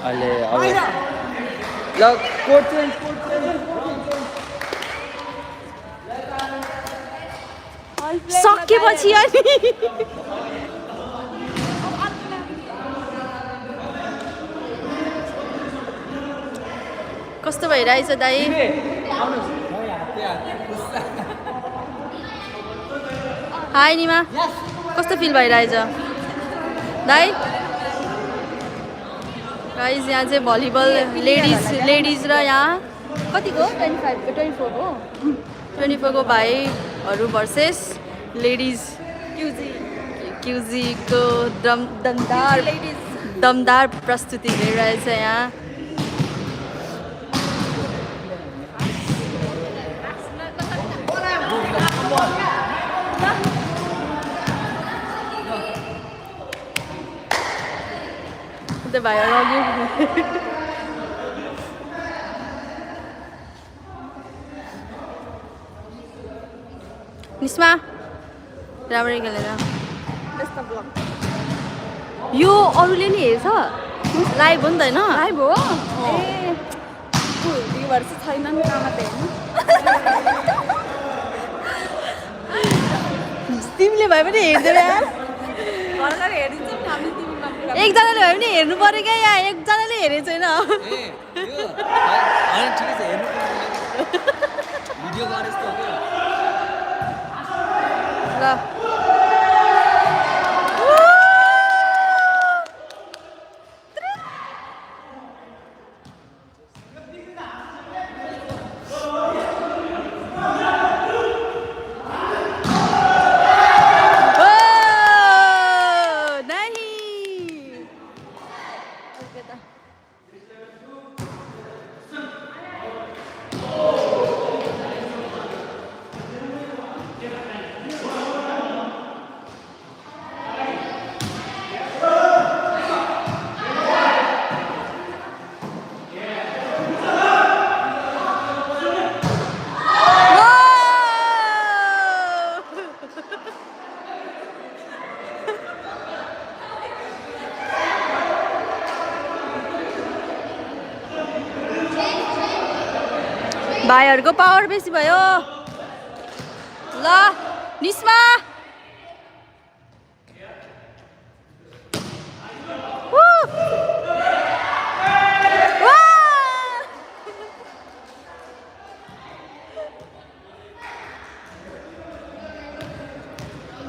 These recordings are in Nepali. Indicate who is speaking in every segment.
Speaker 1: अहिले अब ल कोट चेन्ज
Speaker 2: सकेपछि अनि कस्तो भइरहेछ दाइ हाई निमा कस्तो फिल भइरहेछ दाइ गाइज यहाँ चाहिँ भलिबल लेडिज र यहाँ कतिको 24 को भाइहरू भर्सेस लेडिज क्युजीको दमदार प्रस्तुति भइरहेछ यहाँ त्यो भाइहरू अघि निस्मा राम्ररी खेलेर यो अरूले नि हेर्छ लाइभ हो नि त होइन
Speaker 3: लाइभ हो ए भ्युवर चाहिँ छैन नि कहाँ त हेर्नु
Speaker 2: तिमीले भए पनि हेर्दैन यार
Speaker 3: भर्खर हेरिदिन्छौँ नि हामी तिमीमा
Speaker 2: एकजनाले भए पनि हेर्नु पर्यो क्या यहाँ एकजनाले हेरेको छैन
Speaker 1: ठिकै छ हेर्नु भिडियो गरेछ त
Speaker 2: ल भाइहरूको पावर बेसी भयो ल निस्मा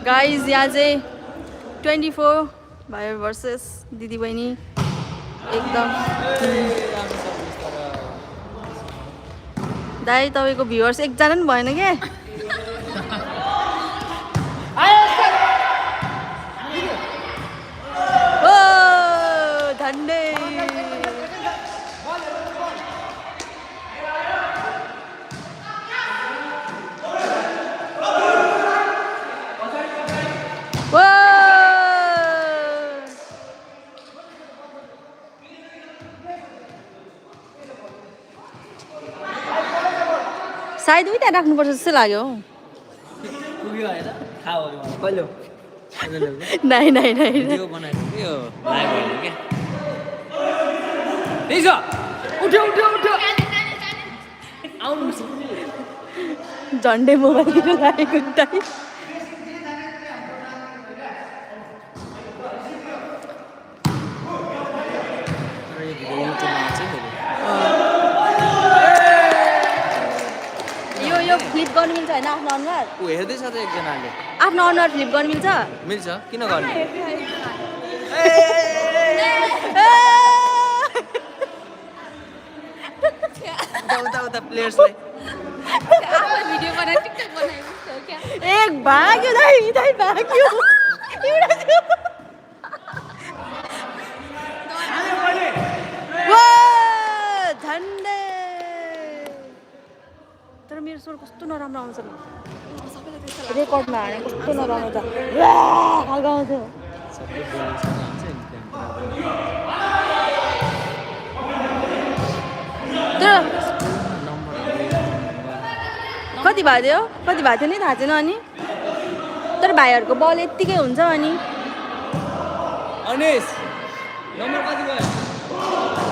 Speaker 2: गाइज यहाँ चाहिँ 24 भाइ भर्सेस दिदी बहिनी एकदम दाइ तपाईँको भ्युवर्स एकजना पनि भएन क्या ओ धन्डे सायद उही त्यहाँ राख्नुपर्छ जस्तो लाग्यो नाइ झन्डै मोबाइलतिर राखेको दाइ फ्लिप गर्नु मिल्छ होइन आफ्नो अनुहार
Speaker 1: ऊ हेर्दैछ त एकजनाले
Speaker 2: आफ्नो अनुहार फ्लिप गर्नु मिल्छ
Speaker 1: मिल्छ किन गर्ने उता प्लेयर्सलाई
Speaker 3: भिडियो बनाएर टिकटक बनाइदिन्छ क्या
Speaker 2: एक भाग्यो दाइ भाग्यो झन्डे तर मेरो स्वर कस्तो नराम्रो आउँछ रेकर्डमा हाने कस्तो नराम्रो छ खालको आउँथ्यो तर कति भएको थियो नि थाहा छैन अनि तर भाइहरूको बल यत्तिकै हुन्छ अनि
Speaker 1: अनिश नम्बर कति भयो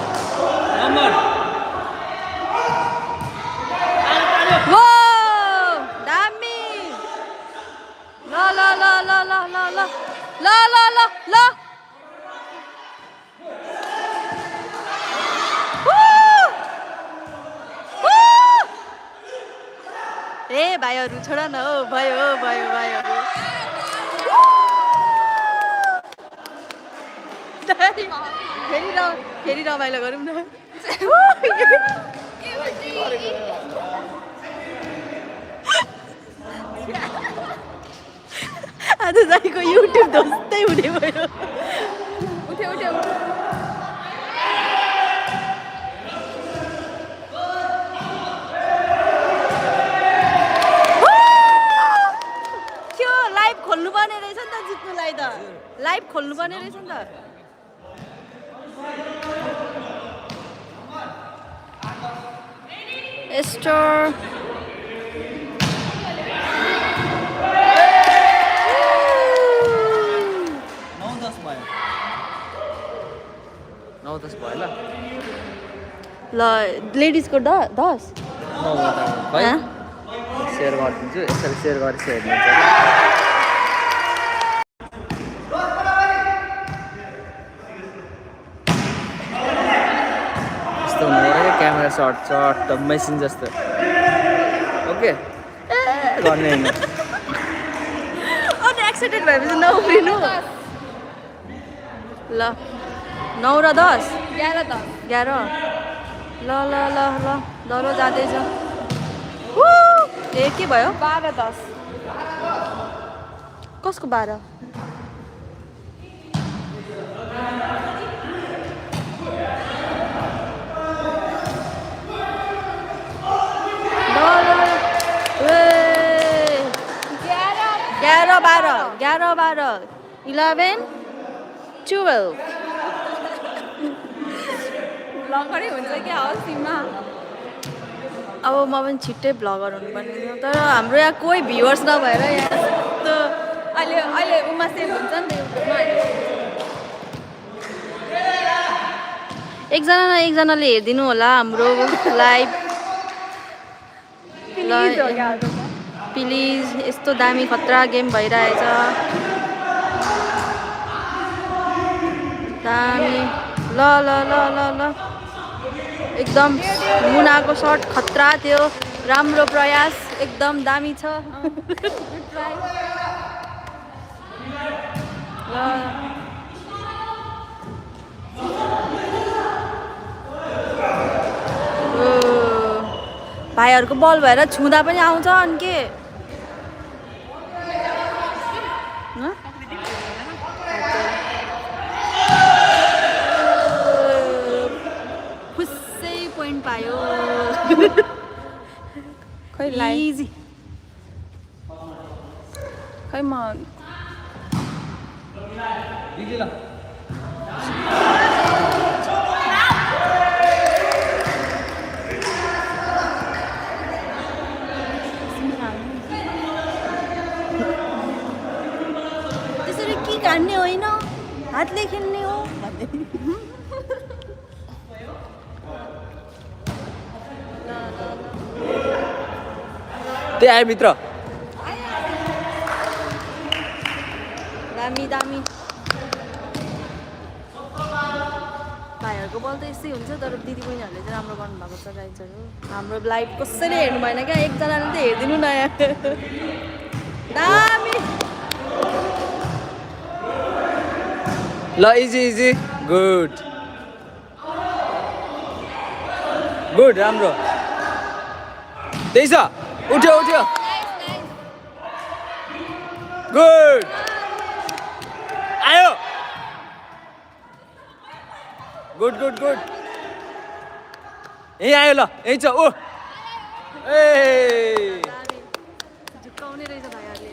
Speaker 2: भाइहरू छोड न हो भयो भाइहरू फेरि रमाइलो गरौँ न आज दाइको युट्युब ध्वस्तै हुने भयो
Speaker 3: उठ्यो
Speaker 2: त्यो लाइभ खोल्नु पर्ने रहेछ नि त जित्नुलाई त लाइभ खोल्नु पर्ने रहेछ नि त एस्टर
Speaker 1: 9-10 भयो ल
Speaker 2: ल लेडिजको 10
Speaker 1: सेयर गरिदिन्छु यसरी सेयर गरेर हेर्नुहुन्छ यस्तो हुने क्यामेरा सर्ट मेसिन जस्तो ओके गर्ने होइन
Speaker 2: अनि एक्साइटेड भएपछि नउफ्रिनु ल 9 र 10 11 ल दरो जाँदैछ ए के भयो
Speaker 3: 12-10
Speaker 2: कसको 12 11 12
Speaker 3: ब्लगरै हुन्छ कि हौसीमा
Speaker 2: अब म पनि छिट्टै ब्लगर हुनुपर्ने थियो तर हाम्रो यहाँ कोही भ्युवर्स नभएर यहाँ त
Speaker 3: अहिले उमा सेभ हुन्छ नि त युट्युबमा
Speaker 2: एकजना न एकजनाले हेरिदिनु होला हाम्रो लाइभ प्लिज यस्तो दामी खतरा गेम भइरहेछ दामी ल एकदम मुनाको सर्ट खतरा थियो राम्रो प्रयास एकदम दामी छ ल भाइहरूको बल भएर छुँदा पनि आउँछ अनि के खुसै पोइन्ट पायो
Speaker 3: खै
Speaker 2: इजी
Speaker 3: खै म
Speaker 2: त्यसरी के काट्ने होइन हातले खेल्ने हो
Speaker 1: त्यही आयो मित्र
Speaker 2: दामी भाइहरूको बल त यस्तै हुन्छ तर दिदीबहिनीहरूले चाहिँ राम्रो गर्नुभएको छ गाइजहरू हाम्रो लाइभ कसैले हेर्नु भएन क्या एकजनाले त हेरिदिनु न यहाँ दामी
Speaker 1: ल इजी गुड राम्रो त्यही छ उठ्यो गुड आयो गुड यही आयो ल यही छ ओ ए
Speaker 2: झुक्काउने रहेछ भाइहरूले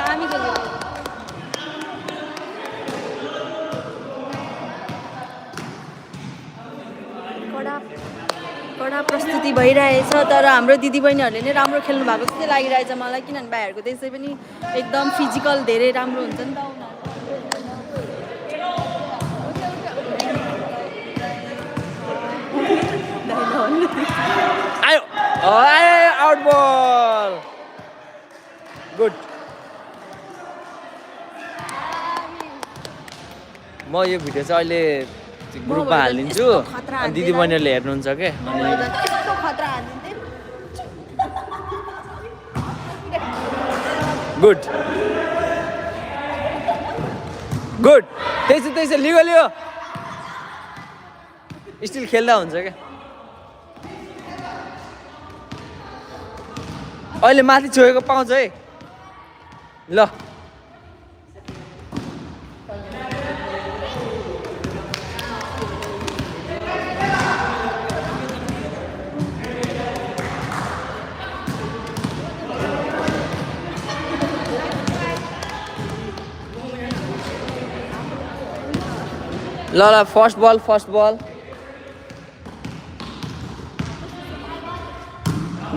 Speaker 2: दामी खेल्यो कडा प्रस्तुति भइरहेछ तर हाम्रो दिदीबहिनीहरूले नै राम्रो खेल्नु भएको जस्तै लागिरहेछ मलाई किनभने भाइहरूको त्यसै पनि एकदम फिजिकल धेरै राम्रो हुन्छ नि त
Speaker 1: आयो आउट बल गुड म यो भिडियो चाहिँ अहिले ग्रुपमा हालिदिन्छु अनि दिदीबहिनीहरूले हेर्नुहुन्छ के अनि गुड गुड त्यही छ लियो स्टिल खेल्दा हुन्छ क्या अहिले माथि छोएको पाउँछ है ल ल फर्स्ट बल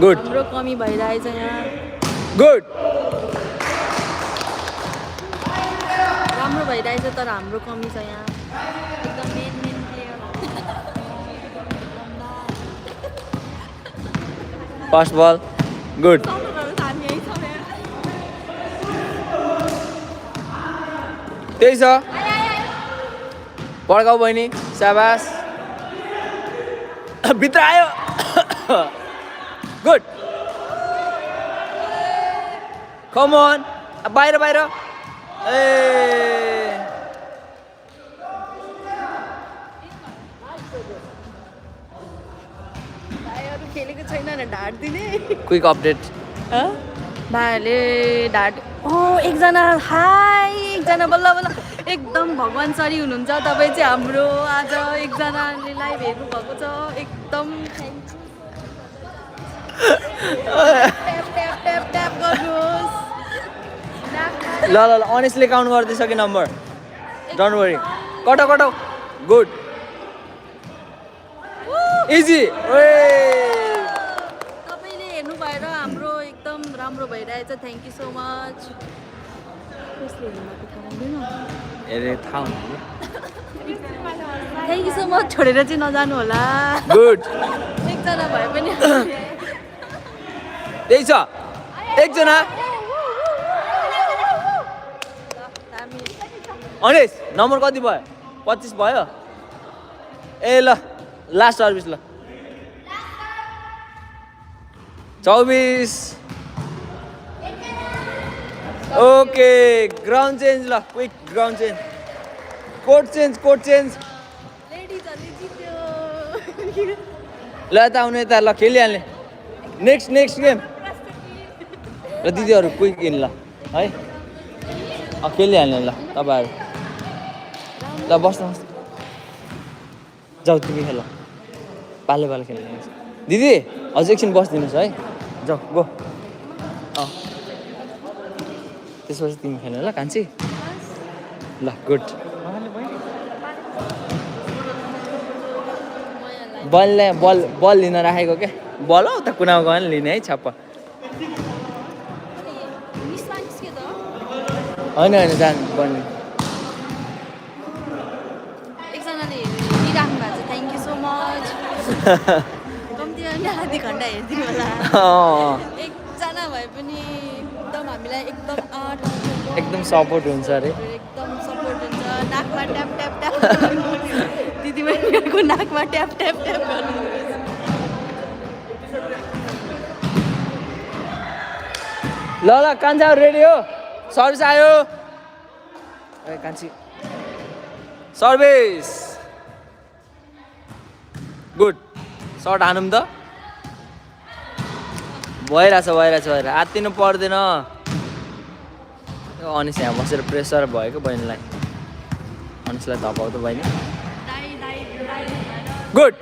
Speaker 1: गुड
Speaker 2: हाम्रो कमी भइरहेछ यहाँ
Speaker 1: गुड
Speaker 2: राम्रो भइरहेछ तर हाम्रो कमी छ यहाँ एकदम मेन प्लेयर
Speaker 1: फर्स्ट बल गुड त्यही छ पड्काउ बहिनी साबास भित्र आयो गुड कम अन बाहिर ए
Speaker 2: भाइहरू खेलेको छैन भने ढाड दिने
Speaker 1: क्विक अपडेट
Speaker 2: भाइहरूले ढाड एकजना हाई एकजना बल्ल एकदम भगवान् सरी हुनुहुन्छ तपाईँ चाहिँ हाम्रो आज एकजनाले लाइभ हेर्नु भएको छ एकदम ट्याप गर्नुहोस्
Speaker 1: ल अनेस्टली काउन्ट गर्दैछ कि number don't worry cut good easy
Speaker 2: तपाईँले हेर्नु भएर हाम्रो एकदम राम्रो भइरहेछ thank you so much thank you so much छोडेर चाहिँ नजानु होला
Speaker 1: गुड
Speaker 2: एकजना भए पनि
Speaker 1: त्यही छ एकजना अनिस नम्बर कति भयो 25 भयो ए ल लास्ट सर्भिस ल 24 ओके ग्राउन्ड चेन्ज ल quick ground change code change ल यता आउने यता ल खेलिहाल्ने नेक्स्ट गेम र दिदीहरू क्विक इन ल है खेलिहाल्ने ल तपाईँहरू ल बस्नुहोस् जाऊ तिमी खेल पाले खेल्ने दिदी अझै एकछिन बसिदिनुहोस् है जाऊ गो त्यसपछि तिमी खेल्ने ल कान्छी ल गुड बल लिन राखेको क्या बल हौ त कुनामा गयो भने लिने है छाप्पा होइन जानु बन्ने
Speaker 2: एकजनाले हेरिराख्नु भएको छ थ्याङ्क यू सो मच कम्ती आधी घन्टा हेरिदिनु होला एकजना भए पनि एकदम हामीलाई एकदम
Speaker 1: एकदम सपोर्ट हुन्छ अरे
Speaker 2: एकदम सपोर्ट हुन्छ नाकमा ट्याप दिदीबहिनीहरूको नाकमा ट्याप गर्नु
Speaker 1: ल कान्छाहरू रेडी हो सर्भिस आयो ए कान्छी सर्भिस गुड सर्ट हानौँ त भइरहेछ आत्तिनु पर्दैन अनिस यहाँ बसेर प्रेसर भयो क्या बहिनीलाई अनिसलाई धपाउ त बहिनी गुड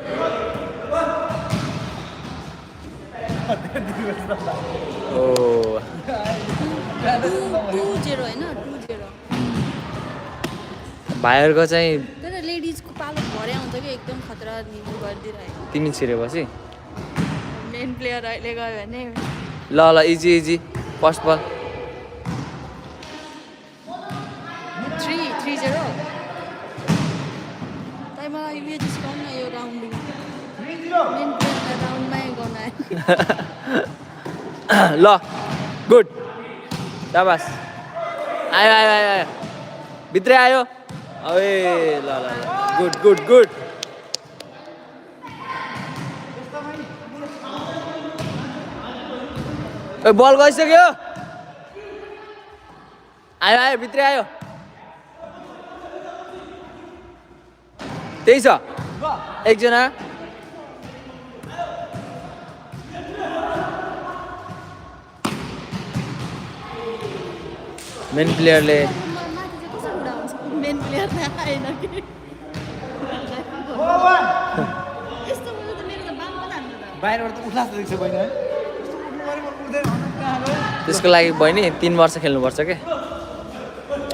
Speaker 1: ओ
Speaker 2: 2-0 होइन 2-0
Speaker 1: भाइहरूको चाहिँ
Speaker 2: तर लेडिजको पालो भरे आउँछ कि एकदम खतरा निम्ति गरिदिरहेको
Speaker 1: तिमी छिरेपछि
Speaker 2: मेन प्लेयर अहिले गयो भने
Speaker 1: ल इजी फर्स्ट बल
Speaker 2: 3-0 तै मलाई यो डिस्काउन्ट न यो राउन्डिङ मेन प्लेयर राउन्डमै गर्न
Speaker 1: ल गुड शाबास आयो भित्रै आयो अबे ल गुड बल गइसक्यो आयो आयो भित्रै आयो त्यही छ एकजना मेन प्लेयरले
Speaker 2: मेन प्लेयर आएन कि यस्तो भयो त मेरो त बाम पनि हान्नु त
Speaker 4: बाहिरबाट त उल्लास देख्छ बहिनी है
Speaker 1: त्यसको लागि बहिनी 3 वर्ष खेल्नुपर्छ के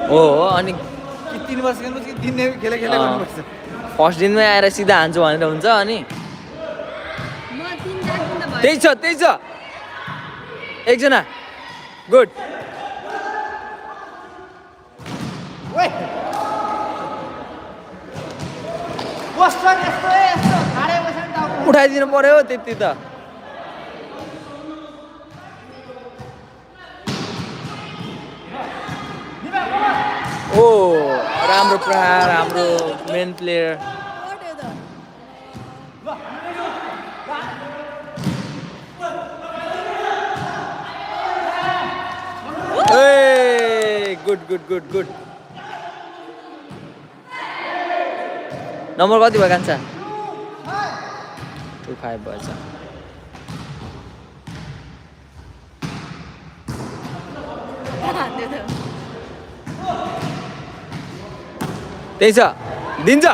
Speaker 1: हो अनि
Speaker 4: कि 3 वर्ष खेल्नु कि दिन खेले गर्नुपर्छ
Speaker 1: फर्स्ट दिनमै आएर सिधा हान्छु भनेर हुन्छ अनि
Speaker 2: म 3-4 दिन त भयो
Speaker 1: त्यही छ एकजना गुड
Speaker 4: ओइ यस्तो खाडे बसेर टाउको
Speaker 1: उठाइदिनु पर्यो त्यति त ओ राम्रो प्रहार हाम्रो मेन प्लेयर
Speaker 2: कट्यो त
Speaker 1: ए गुड नम्बर कति भयो कान्छा 2-5 भएछ
Speaker 2: हान्यो त
Speaker 1: त्यही छ दिन्छ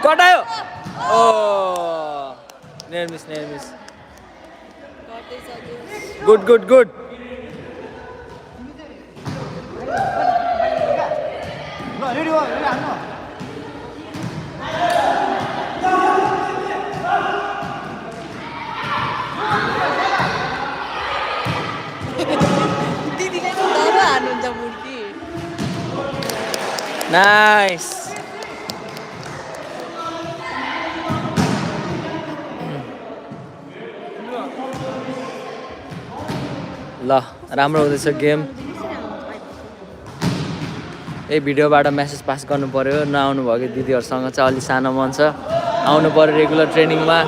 Speaker 1: कटायो ओ नेयर मिस
Speaker 2: गर्दैछ त्यो
Speaker 1: गुड
Speaker 4: ल रेडी हो हान्नु
Speaker 2: दिदीले दर हान्नुहुन्छ मुर्की
Speaker 1: नाइस ल राम्रो हुँदैछ गेम यही भिडियोबाट मेसेज पास गर्नु पर्यो नआउनु भएको दिदीहरूसँग चाहिँ अलि सानो मन छ आउनु पर्यो रेगुलर ट्रेनिङमा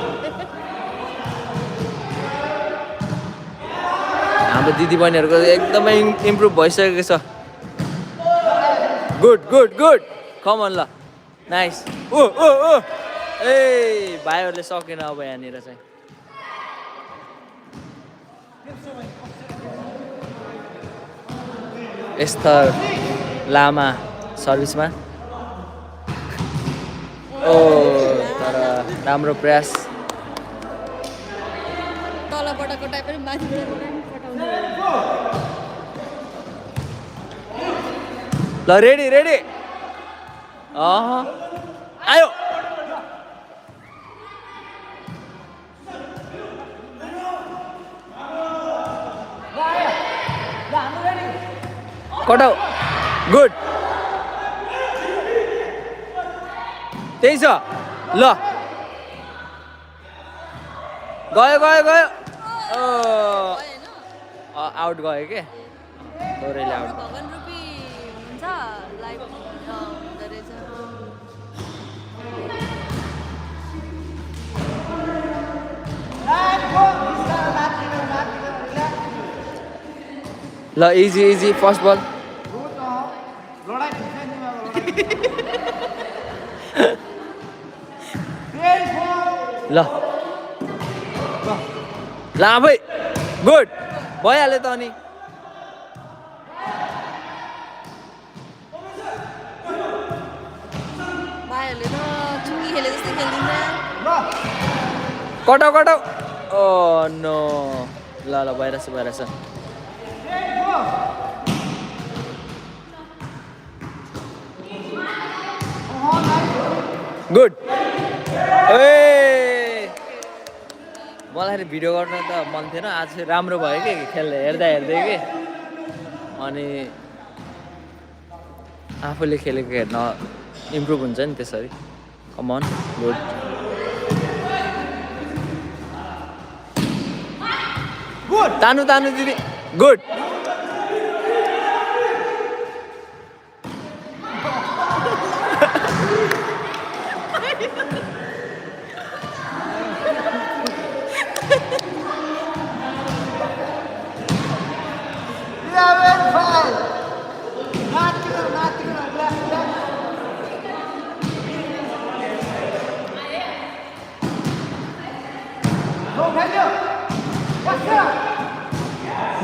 Speaker 1: हाम्रो दिदीबहिनीहरूको एकदमै इम्प्रुभ भइसकेको छ गुड कमन ल नाइस ओ ए भाइहरूले सकेन अब यहाँनिर चाहिँ एस्थर लामा सर्भिसमा ओ तर राम्रो प्रयास
Speaker 2: तलबाट कटाए पनि माथिबाट कटाउनु
Speaker 1: ल रेडी आयो कटाउ गुड त्यही छ ल गयो आउट गयो के थोरैले आउट
Speaker 2: भगवान रूपी हुन्छ लाइभ हुँदो रहेछ
Speaker 1: ल इजी फर्स्ट बल
Speaker 4: लडाई
Speaker 1: ल आफै गुड भइहाल्यो त अनि
Speaker 2: भाइहरूले त चुङ्गी खेले जस्तै खेलिदिन्छ
Speaker 1: कटाउ ओ नो ल भइरहेछ गुड ए मलाई भिडियो गर्न त मन थिएन आज चाहिँ राम्रो भयो कि खेल्दै हेर्दै कि अनि आफूले खेलेको हेर्न इम्प्रुभ हुन्छ नि त्यसरी कमन गुड तानु दिदी गुड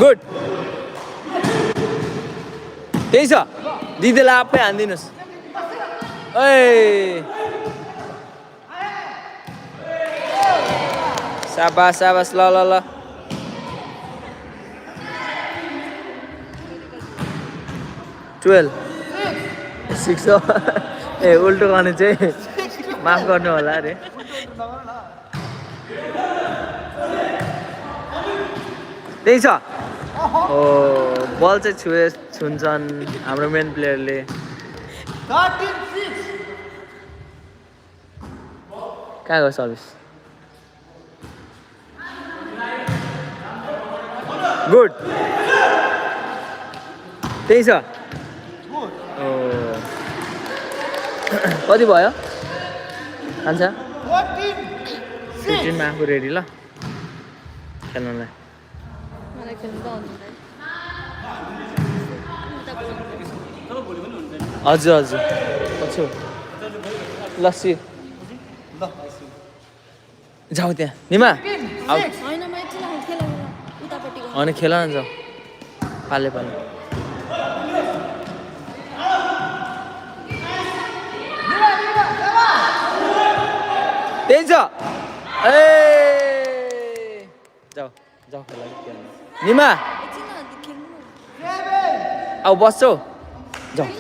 Speaker 1: गुड त्यही छ दिदीलाई आफै हानिदिनुहोस् ए साबास साबास ल ल ल 12 6 हो ए उल्टो गर्ने चाहिँ माफ गर्नु होला अरे त्यही छ ओ बल चाहिँ छुन्छन् हाम्रो मेन प्लेयरले
Speaker 4: 13-6
Speaker 1: कहाँ गयो सर्भिस गुड त्यही छ ओ कति भयो खान्छ 15 मा आफू रेडी ल खेल्नलाई
Speaker 2: मलाई खेल्नु त आउँदैन
Speaker 1: हजुर हजुर पछि लस्सी जाऊ त्यहाँ निमा
Speaker 2: होइन म एकछिन खेल उतापट्टि
Speaker 1: अनि खेल न जाऊ पाले पाले त्यही छ ए जाऊ जाऊ खेल निमा अब बस्छौ जाऊ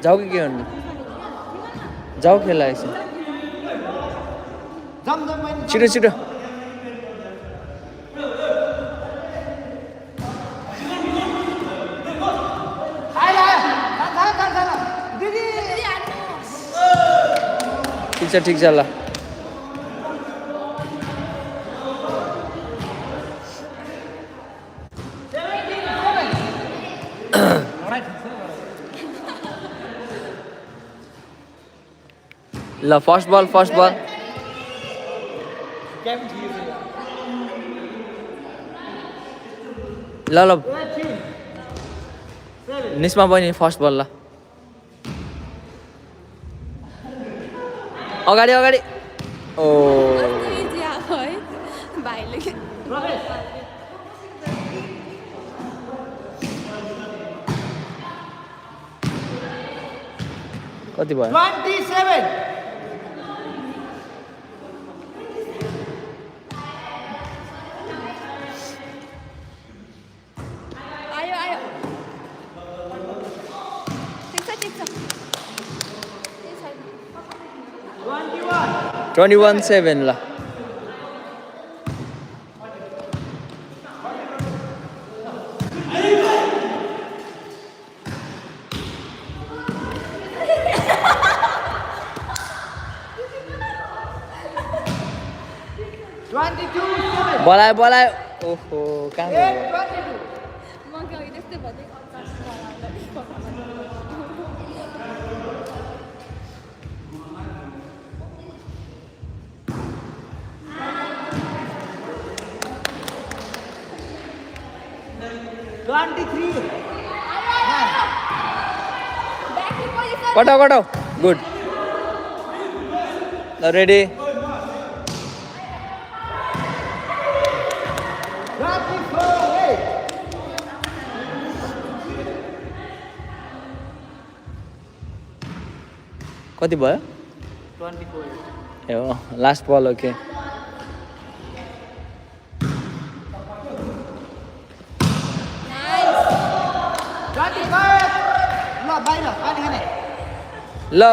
Speaker 1: जाऊ कि के गर्नु जाऊ खेल एकछिन छिटो छिटो ठिक छ ल ल फर्स्ट बल ल ल निस्मा बहिनी फर्स्ट बल ल अगाडि अगाडि ओ
Speaker 2: इजी आएको है भाइले
Speaker 1: कति भयो
Speaker 4: 27
Speaker 2: आयो आयो ठिक छ
Speaker 1: 21-7 ल
Speaker 4: 22-7
Speaker 1: बोलायो ओहो कहाँ गयो
Speaker 4: 22
Speaker 2: म के अघि त्यस्तै भन्दै
Speaker 1: कटाउ गुड ल रेडी कति भयो 24 ए हो लास्ट बल ओके ल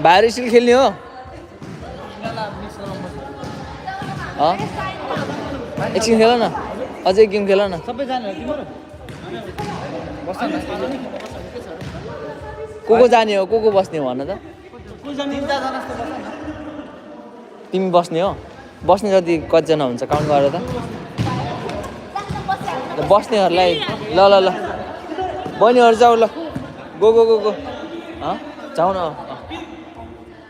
Speaker 1: बाहिर स्टिल खेल्ने हो एकछिन खेल न अझै गेम खेल न को जाने हो को बस्ने हो भन त तिमी बस्ने हो बस्ने जति कतिजना हुन्छ काउन्ट गरेर त बस्नेहरूलाई ल ल ल बहिनीहरू जाऊ ल गो गो गो गो जाऊ न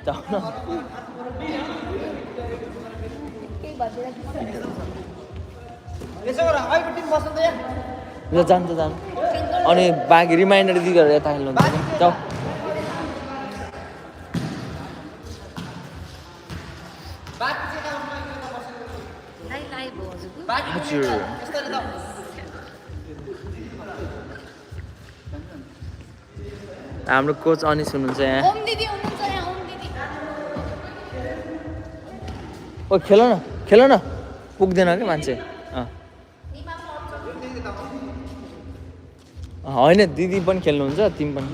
Speaker 1: जाऊ न ल जान्छ जानु अनि बाँकी रिमाइन्डर दिएर यता खेल्नु जाऊ
Speaker 2: ल 5 हो हजुरको
Speaker 1: हजुर हाम्रो कोच अनिस हुनुहुन्छ यहाँ
Speaker 2: ओम दिदी हुनुहुन्छ यहाँ ओम दिदी
Speaker 1: ओ खेल न पुग्दैन क्या मान्छे होइन दिदी पनि खेल्नुहुन्छ तिमी पनि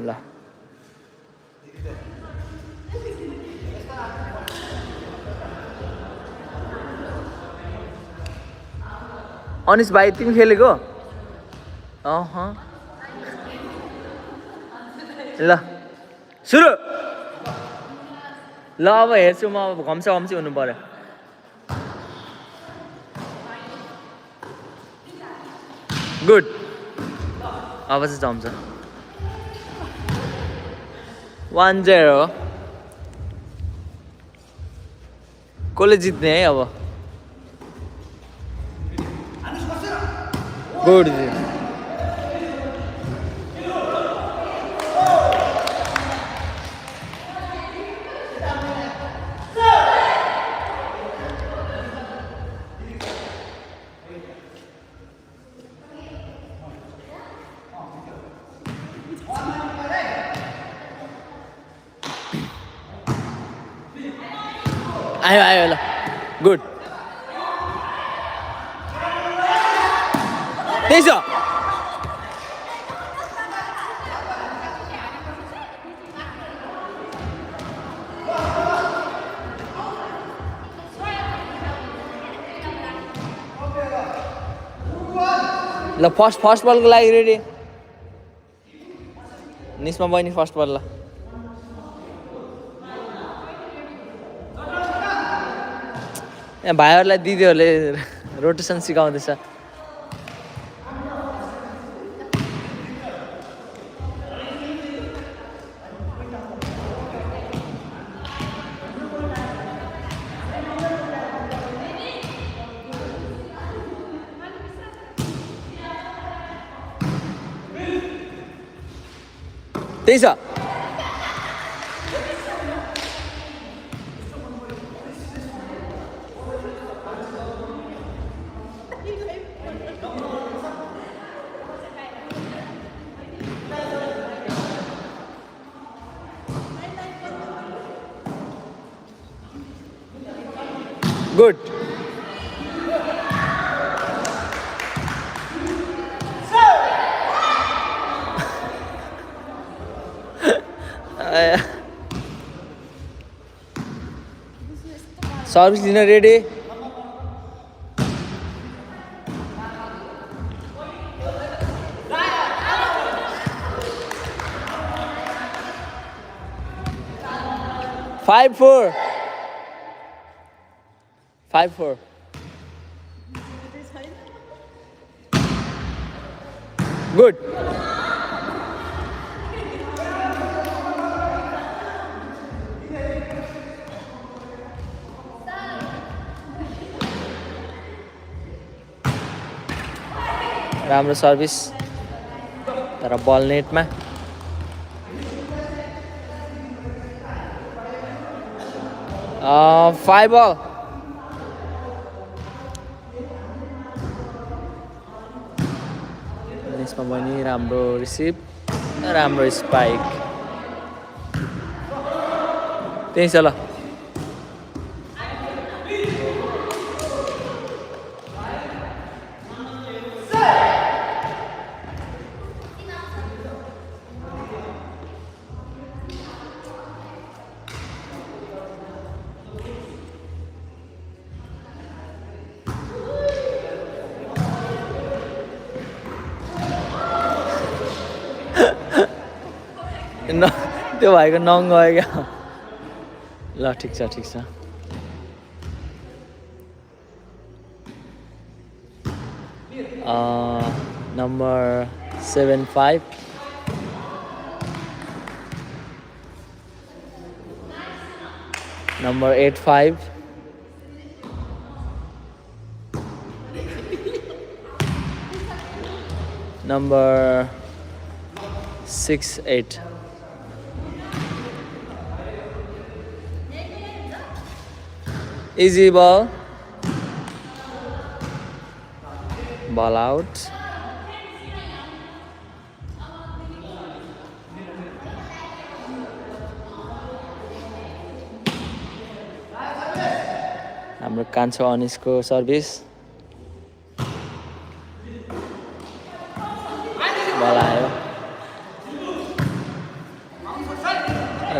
Speaker 1: ल अनिस भाइ तिमी खेलेको ल सुरु ल अब हेर्छु म अब घम्सा हुनु पर्यो गुड अब चाहिँ जम्छ 1-0 कसले जित्ने है अब गुड आयो ल गुड त्यही छ ल फर्स्ट बलको लागि रेडी निस्मा बहिनी फर्स्ट बल ल यहाँ भाइहरूलाई दिदीहरूले रोटेसन सिकाउँदैछ त्यही छ गुड सर्भिस दिन रेडी फाइभ फोर गुड राम्रो सर्भिस तर बल नेटमा फाइभ बल यसमा पनि राम्रो रिसिभ राम्रो स्पाइक त्यही छ ल त्यो भाइको नङ गयो क्या ल ठिक छ number 7-5 number 8-5 number 6-8
Speaker 2: 1
Speaker 1: Easy ball. Ball out. हाम्रो कान्छो अनिसको सर्भिस बल आयो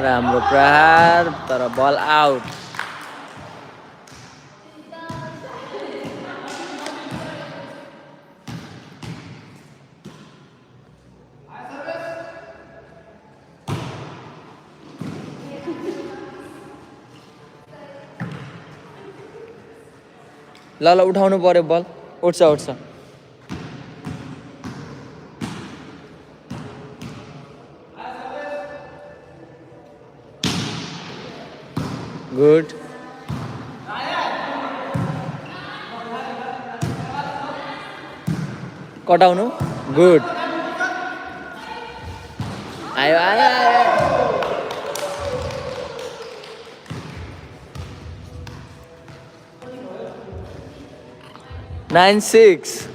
Speaker 1: राम्रो प्रहार तर बल आउट ल ल उठाउनु पर्यो बल उठ्छ उठ्छ गुड कटाउनु गुड आयो आयो आयो 9-6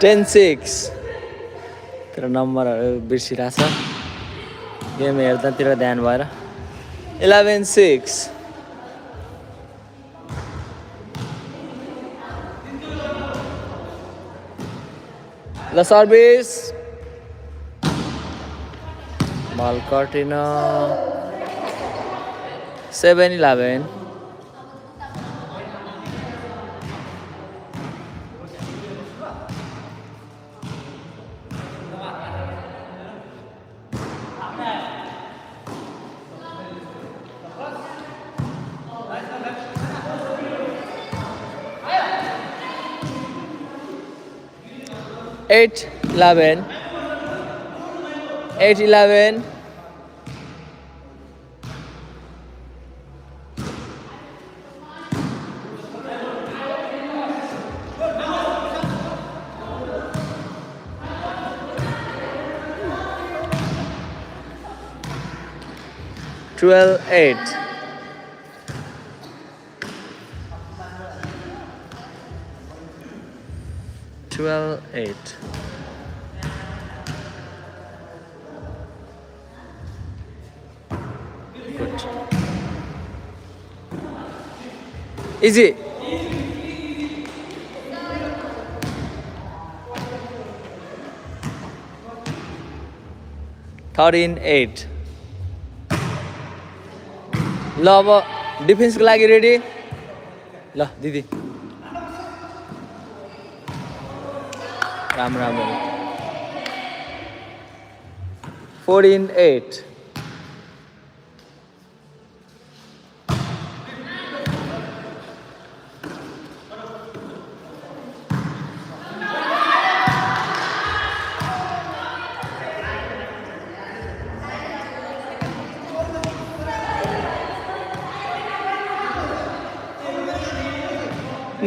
Speaker 1: 10-6 तेरो नम्बरहरू बिर्सिरहेछ गेम हेर्दातिर ध्यान भएर 11-6 The service ball caught 7-11 8-11 8-11 12-8 12-8 Good. Easy. Thirteen 8 ल अब डिफेन्सको लागि रेडी ल दिदी राम्रो राम्रो 14-8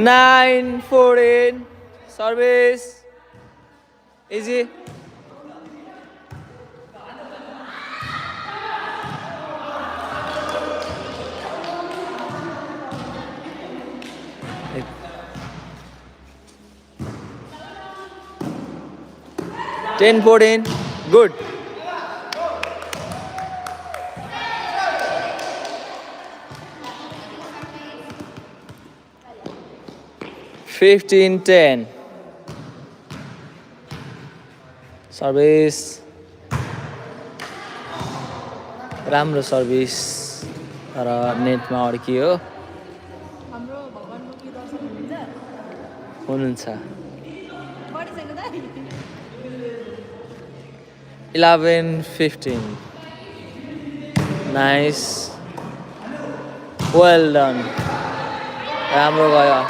Speaker 1: 9-14 service easy Ten 14 good 15-10 service राम्रो सर्भिस तर नेटमा अड्कियो
Speaker 2: हाम्रो भगवानको के दर्शन
Speaker 1: हुनुहुन्छ
Speaker 2: बढिसक्यो त
Speaker 1: 11-15 नाइस वेल डन राम्रो गयो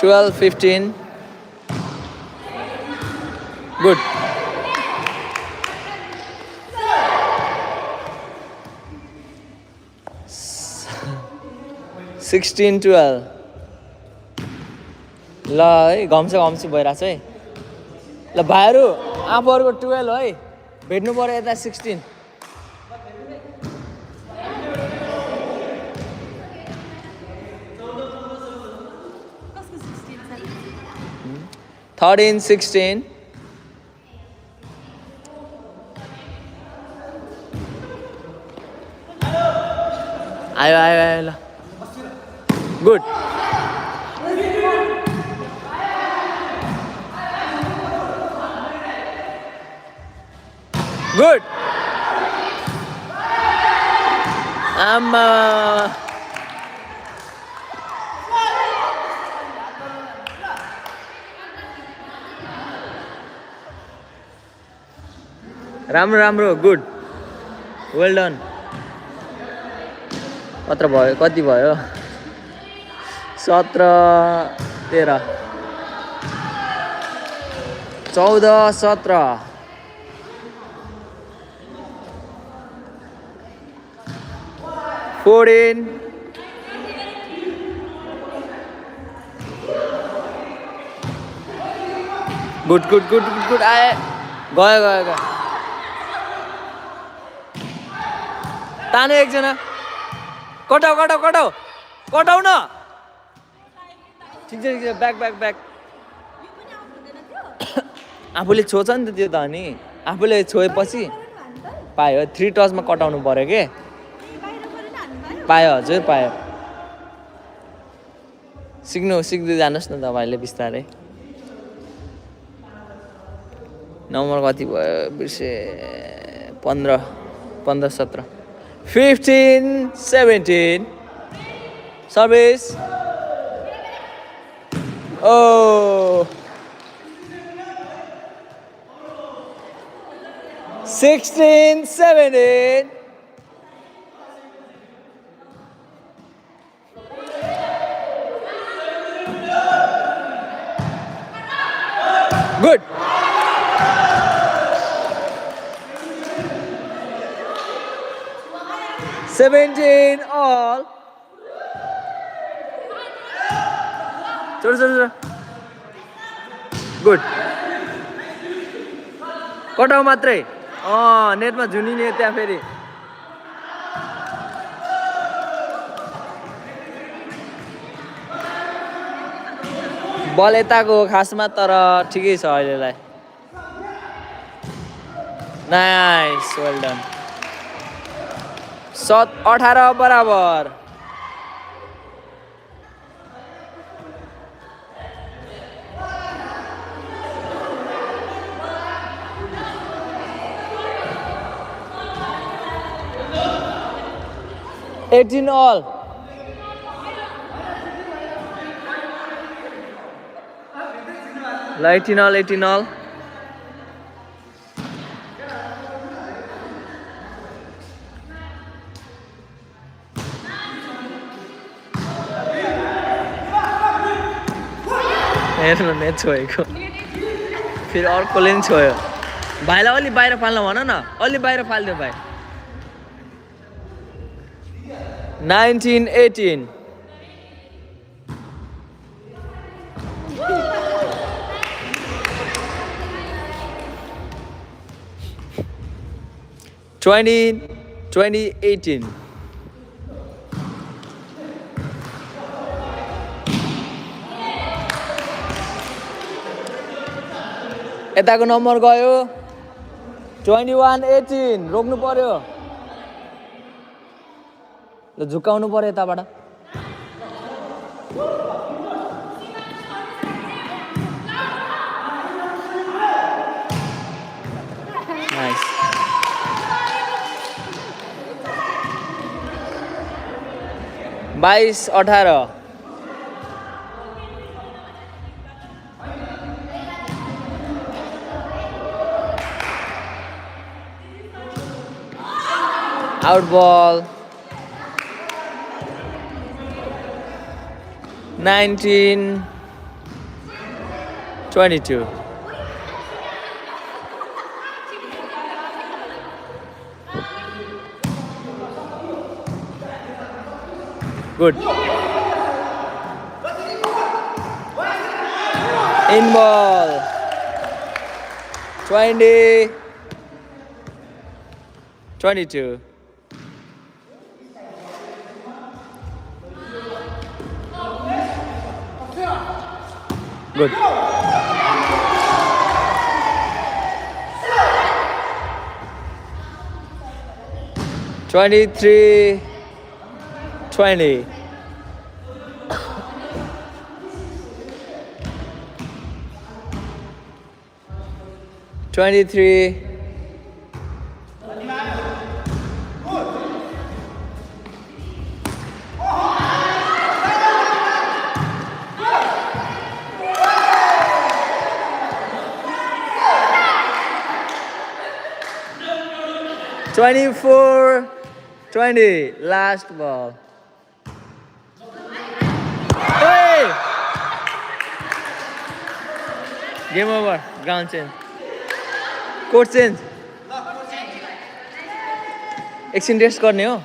Speaker 1: 12, 15. Good. 16, 12. ल है घम्स भइरहेछ है ल भाइहरू आफूहरूको 12 है भेट्नु पर्यो यता 16 13, 16. आयो ल गुड गुड आमा राम्रो गुड वेल डन कति भयो 17, 13 14, 17 14 गुड आए गयो ताने एकजना कटाउ न ठिक छ ब्याक आफूले छोछ नि त त्यो त अनि आफूले छोएपछि पायो 3 टचमा कटाउनु पर्यो के पायो हजुर पायो सिक्दै जानुहोस् न तपाईँले बिस्तारै नम्बर कति भयो बिर्से 15, 17 15, 17 service Oh, 16, 17. Good. Seventeen all. Sorry. Good. कटाउ मात्रै नेटमा झुनिने त्यहाँ फेरि बल यताको खासमा तर ठिकै छ अहिलेलाई नाइस वेल डन 18 बराबर $18 all. $18 all. हेर्नु नेट छोएको फेरि अर्कोले नि छोयो भाइलाई अलि बाहिर फाल्न भन न अलि बाहिर फाल्दियो भाइ 19, 18 20, 18 यताको नम्बर गयो 21, 18 रोक्नु पर्यो ल झुकाउनु पर्यो यताबाट नाइस बाइस 18 out ball 19 22. Good. In ball. 20. 22. Good. 23. 20. Twenty-three. 24, 20, last ball. Hey! Game over, ground change. Court change. एकछिन रेस्ट गर्ने हो